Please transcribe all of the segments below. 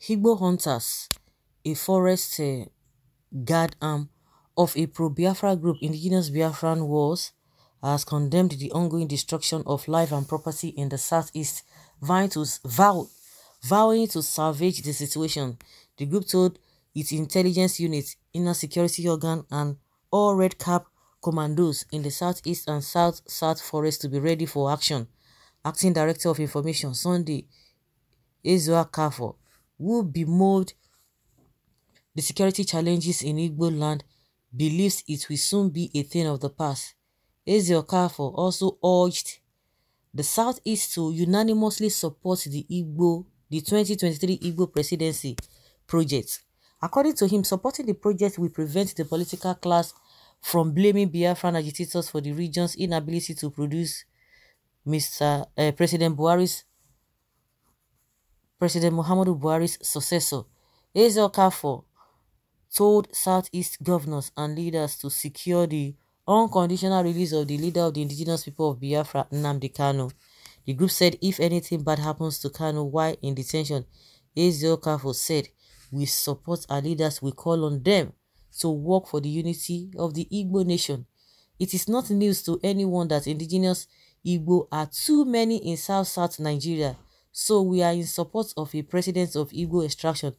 Igbo hunters, a forest guard arm of a pro-Biafra group, Indigenous Biafran Wars, has condemned the ongoing destruction of life and property in the southeast, vowing to salvage the situation. The group told its intelligence unit, inner security organ, and all Red Cap commandos in the southeast and south forest to be ready for action. Acting Director of Information, Sunday Ezeokafo, who bemoaned the security challenges in Igbo land, believes it will soon be a thing of the past. Ezeokafo also urged the Southeast to unanimously support the 2023 Igbo presidency project. According to him, supporting the project will prevent the political class from blaming Biafran agitators for the region's inability to produce President Muhammadu Buhari's successor. Ezeokafo told Southeast governors and leaders to secure the unconditional release of the leader of the indigenous people of Biafra, Nnamdi Kanu. The group said if anything bad happens to Kanu while in detention, Ezeokafo said, "We support our leaders, we call on them to work for the unity of the Igbo nation. It is not news to anyone that indigenous Igbo are too many in South Nigeria, so we are in support of a president of Igbo extraction.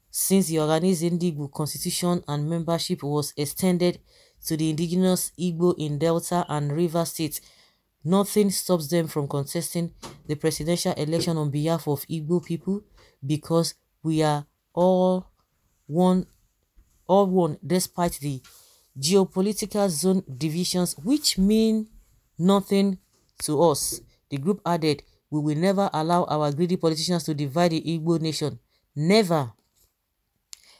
Since the organized Igbo constitution and membership was extended to the indigenous Igbo in Delta and River states, nothing stops them from contesting the presidential election on behalf of Igbo people because we are all one despite the geopolitical zone divisions which mean nothing to us." The group added, "We will never allow our greedy politicians to divide the Igbo nation. Never.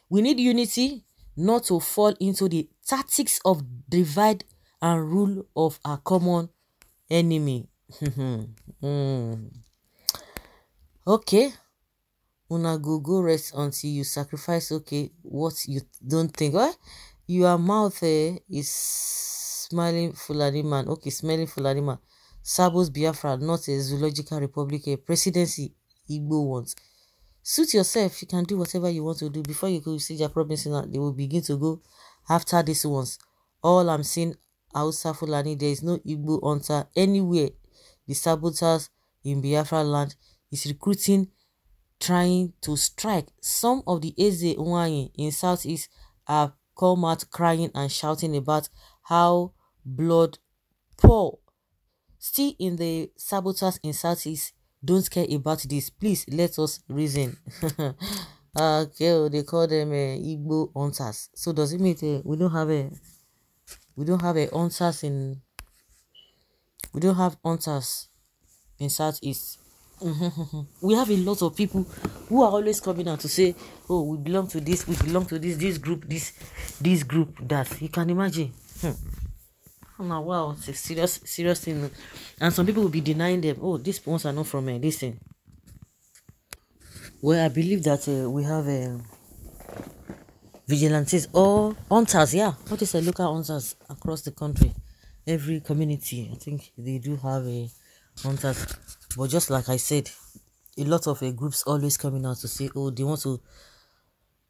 We need unity, not to fall into the tactics of divide and rule of our common enemy." Okay. Una go rest until you sacrifice, okay, what you don't think. What? Your mouth is smiling Fulani man. Okay, smelling Fulani man. Sabos Biafra, not a zoological republic, a presidency Igbo wants. Suit yourself, you can do whatever you want to do. Before you go see their promising that they will begin to go after these ones. All I'm seeing, Hausa Fulani, there is no Igbo hunter anywhere. The saboteurs in Biafra land is recruiting, trying to strike. Some of the Eze Nwanyi in Southeast have come out crying and shouting about how blood pour. Still in the saboteurs in Southeast don't care about this. Please let us reason. Okay, they call them Igbo hunters. So does it mean we don't have hunters in Southeast? We have a lot of people who are always coming out to say, "Oh, we belong to this, we belong to this group, this group, that." You can imagine. Oh, now, wow, it's a serious thing. And some people will be denying them. "Oh, these ones are not from this thing." Well, I believe that we have vigilantes or hunters, yeah. What is local hunters across the country? Every community, I think they do have a hunters. But just like I said, a lot of groups always coming out to say, "Oh, they want to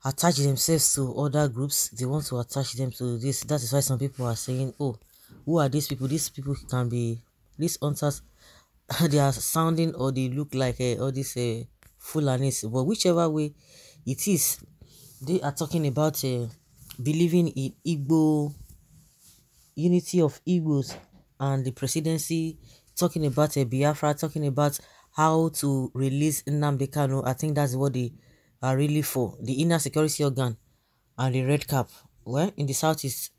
attach themselves to other groups. They want to attach them to this." That is why some people are saying, "Oh, who are these people? These people can be these hunters." They are sounding or they look like all these Fulanis. But whichever way it is, they are talking about believing in Igbo unity of Igbos and the presidency, talking about Biafra, talking about how to release Nnamdi Kanu. I think that's what they are really for. The inner security organ and the Red Cap, well, in the Southeast,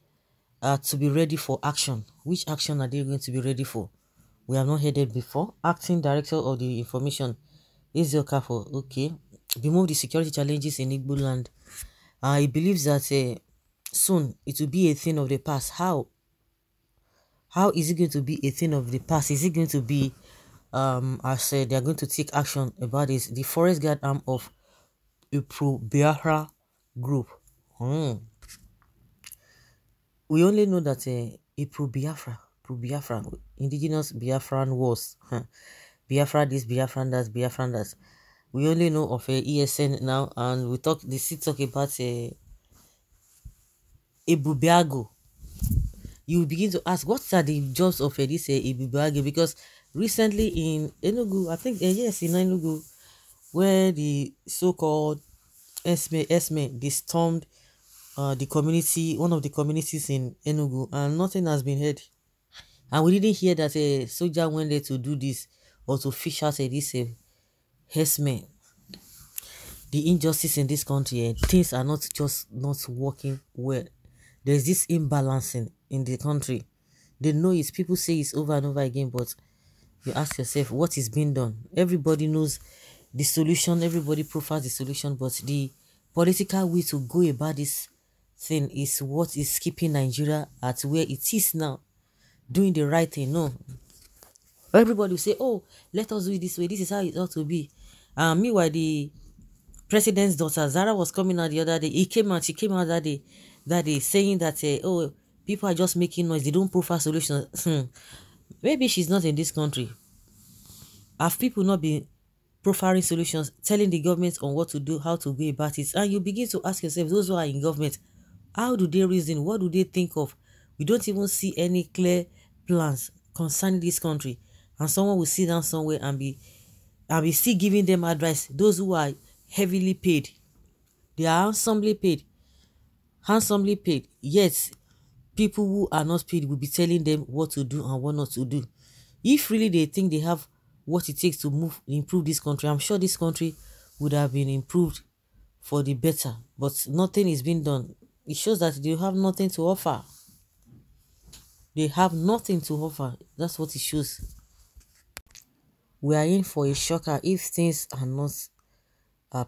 to be ready for action. Which action are they going to be ready for? We have not heard it before. Acting Director of the Information, Ezeokafo, okay, remove the security challenges in Igbo land. He believes that soon it will be a thing of the past. How is it going to be a thing of the past? Is it going to be, as they are going to take action about this? The forest guard arm of a pro-Biafra group. We only know that a pro-Biafra, indigenous Biafran wars. Biafra this, Biafran that, Biafran that. We only know of ESN now, and they still talk about Ebubiago. You begin to ask, what are the jobs of this Ebubiago? Because recently in Enugu, I think, yes, in Enugu, where the so-called Esme, they stormed the community, one of the communities in Enugu, and nothing has been heard. And we didn't hear that a soldier went there to do this or to fish out this Esme. The injustice in this country, things are not just not working well. There's this imbalancing in the country. They know it. People say it's over and over again, but you ask yourself, what is being done? Everybody knows the solution. Everybody profiles the solution, but the political way to go about this thing is what is keeping Nigeria at where it is now. Doing the right thing. No. Everybody will say, oh, let us do it this way. This is how it ought to be. Meanwhile, the president's daughter Zara was coming out the other day. She came out that day saying that oh, people are just making noise, they don't profile solutions. Maybe she's not in this country. Have people not been profiling solutions, telling the government on what to do, how to go about it? And you begin to ask yourself, those who are in government, how do they reason? What do they think of? We don't even see any clear plans concerning this country, and someone will sit down somewhere and be still giving them advice. Those who are heavily paid, they are handsomely paid, yet people who are not paid will be telling them what to do and what not to do. If really they think they have what it takes to improve this country, I'm sure this country would have been improved for the better, but nothing is being done. It shows that they have nothing to offer. They have nothing to offer. That's what it shows. We are in for a shocker if things are not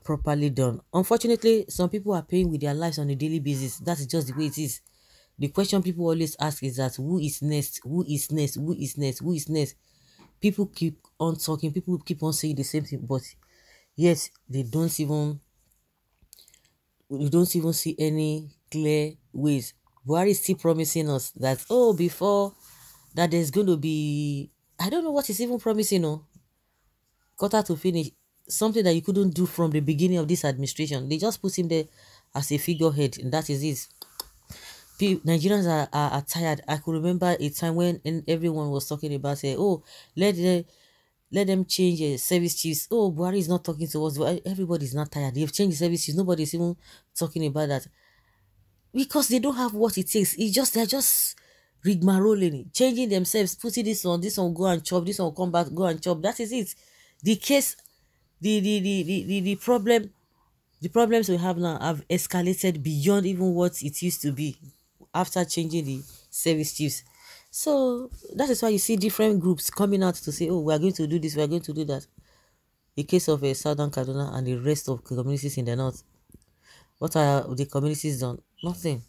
properly done. Unfortunately, some people are paying with their lives on a daily basis. That is just the way it is. The question people always ask is that who is next? Who is next? Who is next? Who is next? People keep on talking. People keep on saying the same thing, but yet we don't even see any clear ways. Buhari is still promising us that, oh, before that there's going to be, I don't know what he's even promising, quarter to finish, something that you couldn't do from the beginning of this administration. They just put him there as a figurehead, and that is it. Nigerians are tired. I could remember a time when everyone was talking about, oh, let them change service chiefs. Oh, Buhari is not talking to us. Everybody's not tired. They've changed the service chiefs. Nobody's even talking about that because they don't have what it takes. They're just rigmaroling, changing themselves, putting this one go and chop, this one come back, go and chop. That is it. The case, the problems we have now have escalated beyond even what it used to be after changing the service chiefs. So that is why you see different groups coming out to say, oh, we are going to do this, we are going to do that. The case of Southern Kaduna and the rest of communities in the north. What are the communities done? Nothing.